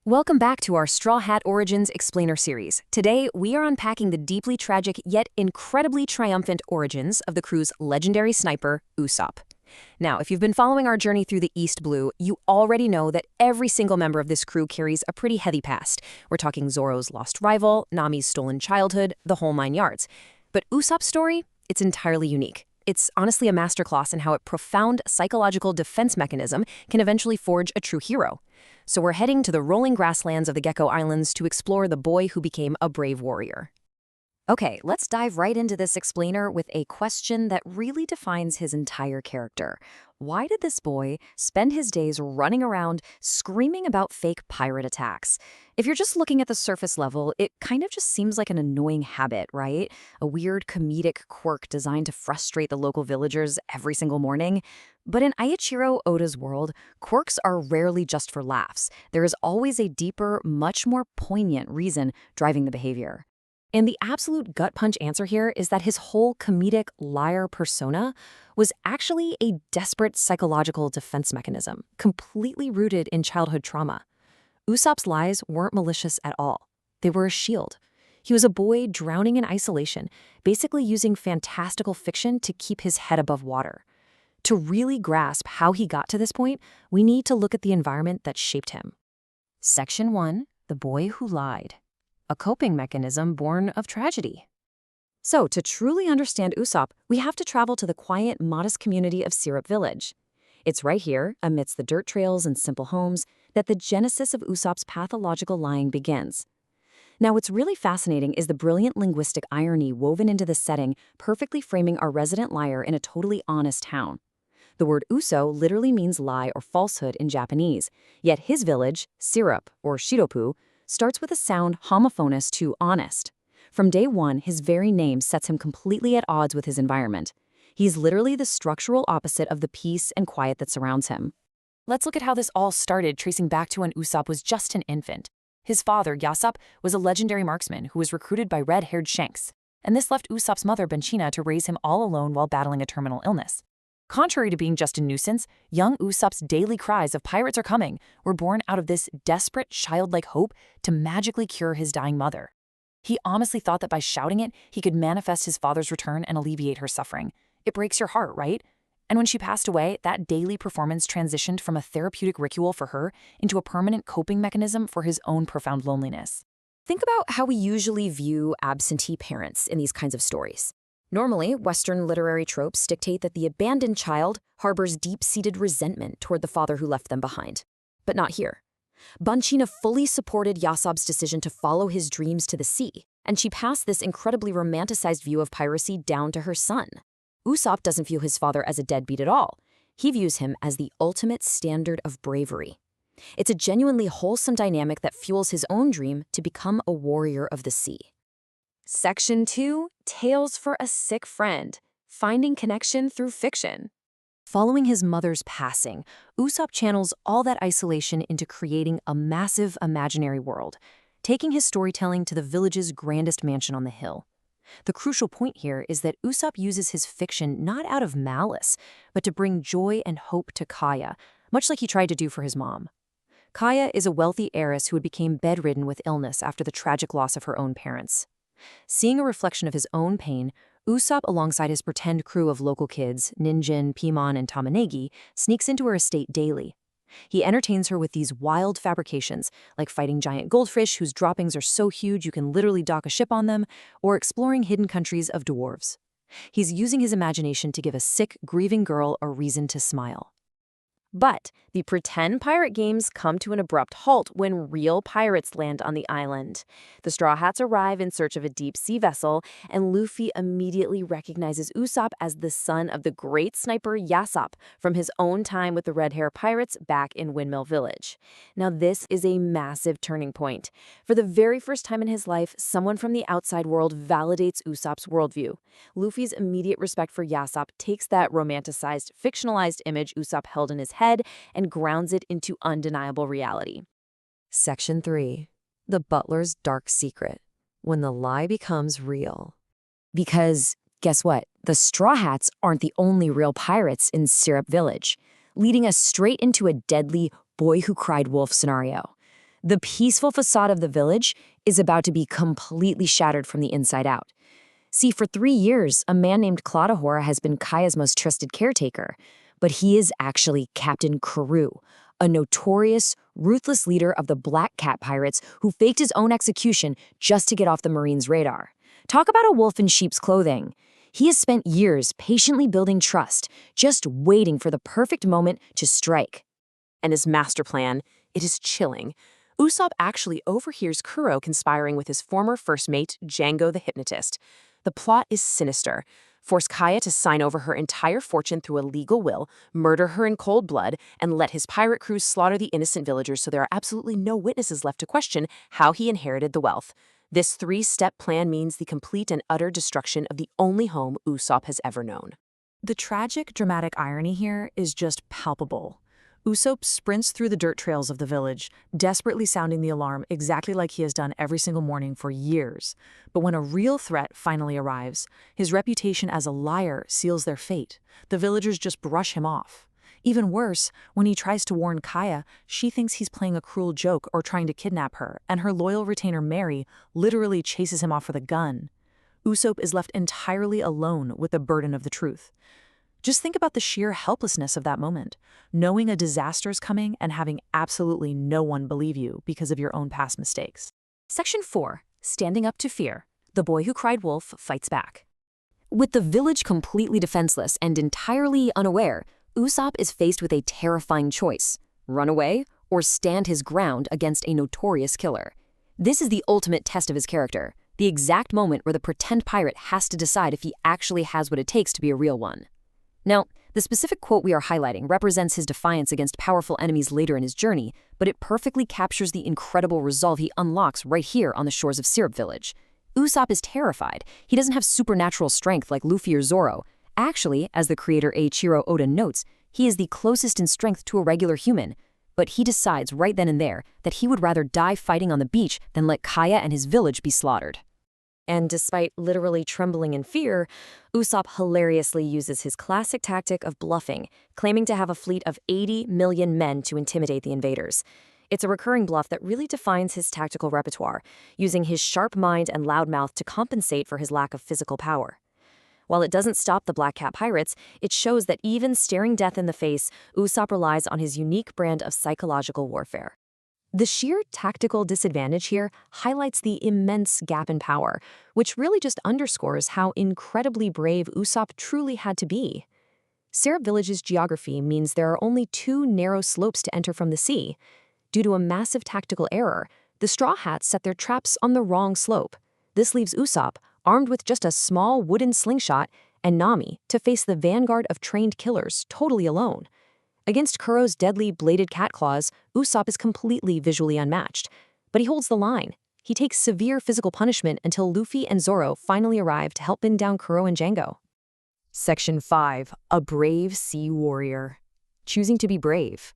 Welcome back to our Straw Hat Origins Explainer series. Today, we are unpacking the deeply tragic yet incredibly triumphant origins of the crew's legendary sniper, Usopp. Now, if you've been following our journey through the East Blue, you already know that every single member of this crew carries a pretty heavy past. We're talking Zoro's lost rival, Nami's stolen childhood, the whole 9 yards. But Usopp's story, it's entirely unique. It's honestly a masterclass in how a profound psychological defense mechanism can eventually forge a true hero. So we're heading to the rolling grasslands of the Gecko Islands to explore the boy who became a brave warrior. Okay, let's dive right into this explainer with a question that really defines his entire character. Why did this boy spend his days running around screaming about fake pirate attacks? If you're just looking at the surface level, it kind of just seems like an annoying habit, right? A weird comedic quirk designed to frustrate the local villagers every single morning. But in Eiichiro Oda's world, quirks are rarely just for laughs. There is always a deeper, much more poignant reason driving the behavior. And the absolute gut punch answer here is that his whole comedic liar persona was actually a desperate psychological defense mechanism, completely rooted in childhood trauma. Usopp's lies weren't malicious at all. They were a shield. He was a boy drowning in isolation, basically using fantastical fiction to keep his head above water. To really grasp how he got to this point, we need to look at the environment that shaped him. Section 1, The Boy Who Lied. A coping mechanism born of tragedy. So, to truly understand Usopp, we have to travel to the quiet, modest community of Syrup Village. It's right here, amidst the dirt trails and simple homes, that the genesis of Usopp's pathological lying begins. Now, what's really fascinating is the brilliant linguistic irony woven into the setting, perfectly framing our resident liar in a totally honest town. The word uso literally means lie or falsehood in Japanese, yet his village, Syrup, or Shiropu, starts with a sound homophonous to honest. From day one, his very name sets him completely at odds with his environment. He's literally the structural opposite of the peace and quiet that surrounds him. Let's look at how this all started, tracing back to when Usopp was just an infant. His father, Yasopp, was a legendary marksman who was recruited by red-haired Shanks, and this left Usopp's mother, Benchina, to raise him all alone while battling a terminal illness. Contrary to being just a nuisance, young Usopp's daily cries of "pirates are coming" were born out of this desperate, childlike hope to magically cure his dying mother. He honestly thought that by shouting it, he could manifest his father's return and alleviate her suffering. It breaks your heart, right? And when she passed away, that daily performance transitioned from a therapeutic ritual for her into a permanent coping mechanism for his own profound loneliness. Think about how we usually view absentee parents in these kinds of stories. Normally, Western literary tropes dictate that the abandoned child harbors deep-seated resentment toward the father who left them behind. But not here. Benchina fully supported Yasopp's decision to follow his dreams to the sea, and she passed this incredibly romanticized view of piracy down to her son. Usopp doesn't view his father as a deadbeat at all. He views him as the ultimate standard of bravery. It's a genuinely wholesome dynamic that fuels his own dream to become a warrior of the sea. Section 2, Tales for a Sick Friend, Finding Connection Through Fiction. Following his mother's passing, Usopp channels all that isolation into creating a massive imaginary world, taking his storytelling to the village's grandest mansion on the hill. The crucial point here is that Usopp uses his fiction not out of malice, but to bring joy and hope to Kaya, much like he tried to do for his mom. Kaya is a wealthy heiress who had become bedridden with illness after the tragic loss of her own parents. Seeing a reflection of his own pain, Usopp, alongside his pretend crew of local kids, Ninjin, Pimon, and Tamanegi, sneaks into her estate daily. He entertains her with these wild fabrications, like fighting giant goldfish whose droppings are so huge you can literally dock a ship on them, or exploring hidden countries of dwarves. He's using his imagination to give a sick, grieving girl a reason to smile. But the pretend pirate games come to an abrupt halt when real pirates land on the island. The Straw Hats arrive in search of a deep-sea vessel, and Luffy immediately recognizes Usopp as the son of the great sniper Yasopp from his own time with the Red Hair Pirates back in Windmill Village. Now this is a massive turning point. For the very first time in his life, someone from the outside world validates Usopp's worldview. Luffy's immediate respect for Yasopp takes that romanticized, fictionalized image Usopp held in his head and grounds it into undeniable reality. Section 3. The Butler's Dark Secret. When the lie becomes real. Because, guess what? The Straw Hats aren't the only real pirates in Syrup Village, leading us straight into a deadly boy who cried wolf scenario. The peaceful facade of the village is about to be completely shattered from the inside out. See, for 3 years, a man named Claudahora has been Kaya's most trusted caretaker, but he is actually Captain Kuro, a notorious, ruthless leader of the Black Cat Pirates who faked his own execution just to get off the Marines' radar. Talk about a wolf in sheep's clothing. He has spent years patiently building trust, just waiting for the perfect moment to strike. And his master plan, it is chilling. Usopp actually overhears Kuro conspiring with his former first mate, Django the Hypnotist. The plot is sinister. Force Kaya to sign over her entire fortune through a legal will, murder her in cold blood, and let his pirate crew slaughter the innocent villagers so there are absolutely no witnesses left to question how he inherited the wealth. This 3-step plan means the complete and utter destruction of the only home Usopp has ever known. The tragic, dramatic irony here is just palpable. Usopp sprints through the dirt trails of the village, desperately sounding the alarm exactly like he has done every single morning for years. But when a real threat finally arrives, his reputation as a liar seals their fate. The villagers just brush him off. Even worse, when he tries to warn Kaya, she thinks he's playing a cruel joke or trying to kidnap her, and her loyal retainer Mary literally chases him off with a gun. Usopp is left entirely alone with the burden of the truth. Just think about the sheer helplessness of that moment, knowing a disaster's coming and having absolutely no one believe you because of your own past mistakes. Section 4. Standing up to fear. The boy who cried wolf fights back. With the village completely defenseless and entirely unaware, Usopp is faced with a terrifying choice: run away or stand his ground against a notorious killer. This is the ultimate test of his character, the exact moment where the pretend pirate has to decide if he actually has what it takes to be a real one. Now, the specific quote we are highlighting represents his defiance against powerful enemies later in his journey, but it perfectly captures the incredible resolve he unlocks right here on the shores of Syrup Village. Usopp is terrified. He doesn't have supernatural strength like Luffy or Zoro. Actually, as the creator Eiichiro Oda notes, he is the closest in strength to a regular human. But he decides right then and there that he would rather die fighting on the beach than let Kaya and his village be slaughtered. And despite literally trembling in fear, Usopp hilariously uses his classic tactic of bluffing, claiming to have a fleet of 80 million men to intimidate the invaders. It's a recurring bluff that really defines his tactical repertoire, using his sharp mind and loud mouth to compensate for his lack of physical power. While it doesn't stop the Black Cat Pirates, it shows that even staring death in the face, Usopp relies on his unique brand of psychological warfare. The sheer tactical disadvantage here highlights the immense gap in power, which really just underscores how incredibly brave Usopp truly had to be. Syrup Village's geography means there are only 2 narrow slopes to enter from the sea. Due to a massive tactical error, the Straw Hats set their traps on the wrong slope. This leaves Usopp, armed with just a small wooden slingshot, and Nami to face the vanguard of trained killers totally alone. Against Kuro's deadly bladed cat claws, Usopp is completely visually unmatched. But he holds the line. He takes severe physical punishment until Luffy and Zoro finally arrive to help pin down Kuro and Django. Section 5. A brave sea warrior. Choosing to be brave.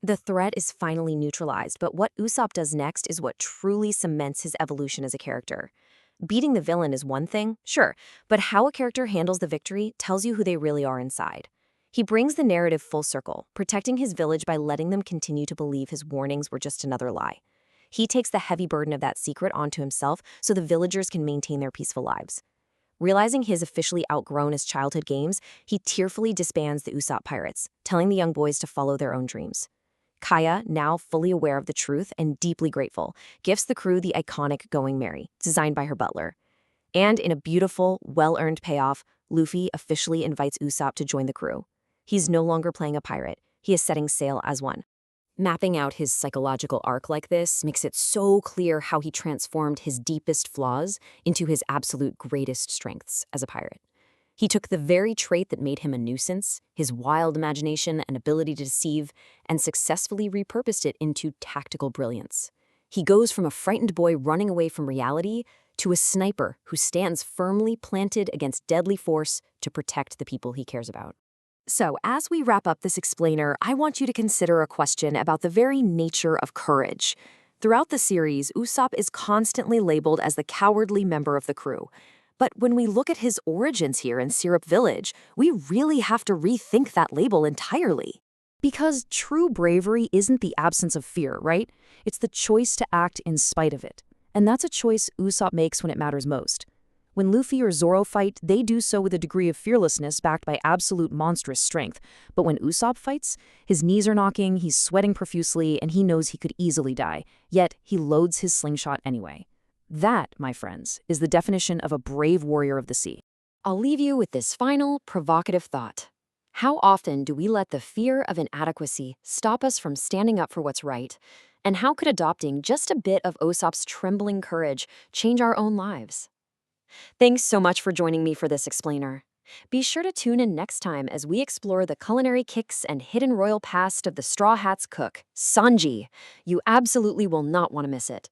The threat is finally neutralized, but what Usopp does next is what truly cements his evolution as a character. Beating the villain is one thing, sure, but how a character handles the victory tells you who they really are inside. He brings the narrative full circle, protecting his village by letting them continue to believe his warnings were just another lie. He takes the heavy burden of that secret onto himself so the villagers can maintain their peaceful lives. Realizing his officially outgrown his childhood games, he tearfully disbands the Usopp Pirates, telling the young boys to follow their own dreams. Kaya, now fully aware of the truth and deeply grateful, gifts the crew the iconic Going Merry, designed by her butler. And in a beautiful, well-earned payoff, Luffy officially invites Usopp to join the crew. He's no longer playing a pirate. He is setting sail as one. Mapping out his psychological arc like this makes it so clear how he transformed his deepest flaws into his absolute greatest strengths as a pirate. He took the very trait that made him a nuisance, his wild imagination and ability to deceive, and successfully repurposed it into tactical brilliance. He goes from a frightened boy running away from reality to a sniper who stands firmly planted against deadly force to protect the people he cares about. So, as we wrap up this explainer, I want you to consider a question about the very nature of courage. Throughout the series, Usopp is constantly labeled as the cowardly member of the crew. But when we look at his origins here in Syrup Village, we really have to rethink that label entirely. Because true bravery isn't the absence of fear, right? It's the choice to act in spite of it. And that's a choice Usopp makes when it matters most. When Luffy or Zoro fight, they do so with a degree of fearlessness backed by absolute monstrous strength. But when Usopp fights, his knees are knocking, he's sweating profusely, and he knows he could easily die. Yet, he loads his slingshot anyway. That, my friends, is the definition of a brave warrior of the sea. I'll leave you with this final, provocative thought. How often do we let the fear of inadequacy stop us from standing up for what's right? And how could adopting just a bit of Usopp's trembling courage change our own lives? Thanks so much for joining me for this explainer. Be sure to tune in next time as we explore the culinary kicks and hidden royal past of the Straw Hats cook, Sanji. You absolutely will not want to miss it.